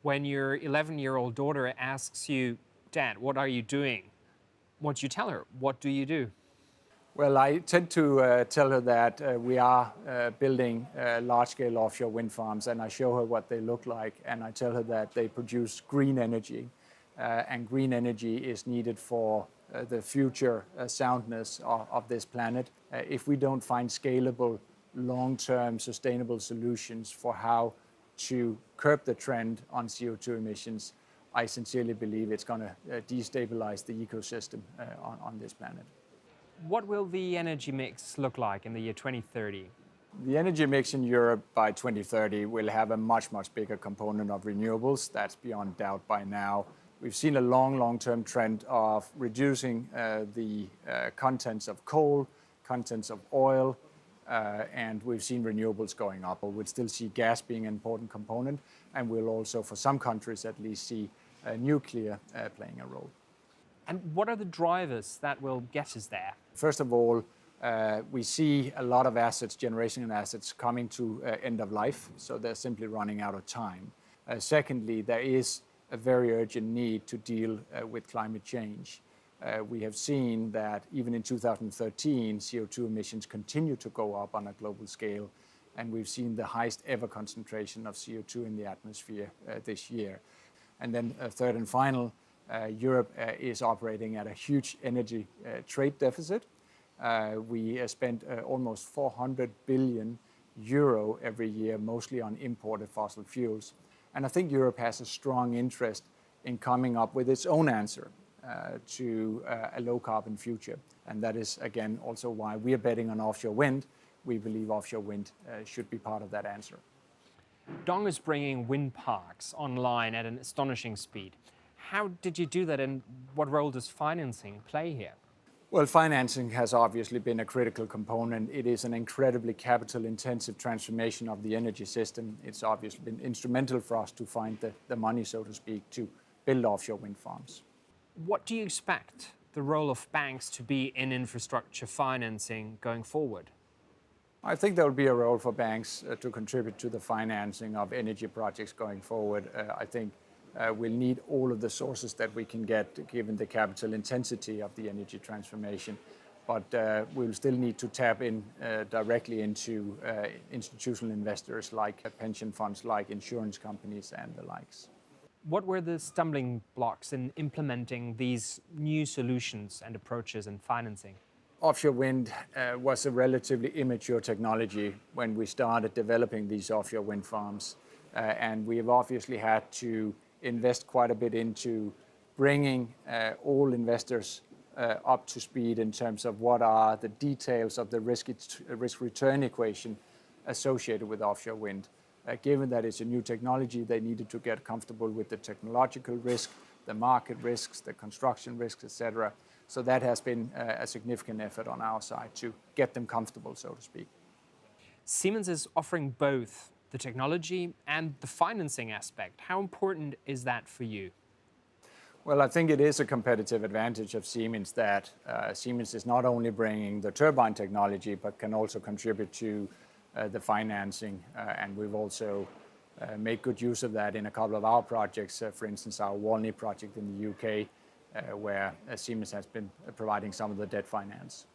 When your 11-year-old daughter asks you, Dad, what are you doing? What do you tell her? What do you do? Well, I tend to tell her that we are building large-scale offshore wind farms, and I show her what they look like, and I tell her that they produce green energy, and green energy is needed for the future soundness of this planet. If we don't find scalable, long-term, sustainable solutions for how to curb the trend on CO2 emissions, I sincerely believe it's going to destabilize the ecosystem on this planet. What will the energy mix look like in the year 2030? The energy mix in Europe by 2030 will have a much, much bigger component of renewables. That's beyond doubt by now. We've seen a long-term trend of reducing the contents of coal, contents of oil, and we've seen renewables going up. We'll still see gas being an important component, and we'll also, for some countries at least, see nuclear playing a role. And what are the drivers that will get us there? First of all, we see a lot of assets, generation assets, coming to end of life, so they're simply running out of time. Secondly, there is a very urgent need to deal with climate change. We have seen that even in 2013, CO2 emissions continue to go up on a global scale, and we've seen the highest ever concentration of CO2 in the atmosphere this year. And then third and final, Europe is operating at a huge energy trade deficit. We spend almost 400 billion euro every year, mostly on imported fossil fuels. And I think Europe has a strong interest in coming up with its own answer to a low-carbon future. And that is, again, also why we are betting on offshore wind. We believe offshore wind should be part of that answer. Dong is bringing wind parks online at an astonishing speed. How did you do that, and what role does financing play here? Well, financing has obviously been a critical component. It is an incredibly capital-intensive transformation of the energy system. It's obviously been instrumental for us to find the money, so to speak, to build offshore wind farms. What do you expect the role of banks to be in infrastructure financing going forward? I think there will be a role for banks to contribute to the financing of energy projects going forward. I think we'll need all of the sources that we can get, given the capital intensity of the energy transformation. But we'll still need to tap in directly into institutional investors like pension funds, like insurance companies and the likes. What were the stumbling blocks in implementing these new solutions and approaches in financing? Offshore wind was a relatively immature technology when we started developing these offshore wind farms. And we have obviously had to invest quite a bit into bringing all investors up to speed in terms of what are the details of the risk-return equation associated with offshore wind. Given that it's a new technology, they needed to get comfortable with the technological risk, the market risks, the construction risks, etc. So that has been a significant effort on our side to get them comfortable, so to speak. Siemens is offering both the technology and the financing aspect. How important is that for you? Well, I think it is a competitive advantage of Siemens that Siemens is not only bringing the turbine technology, but can also contribute to the financing. And we've also made good use of that in a couple of our projects, for instance, our Walney project in the UK, where Siemens has been providing some of the debt finance.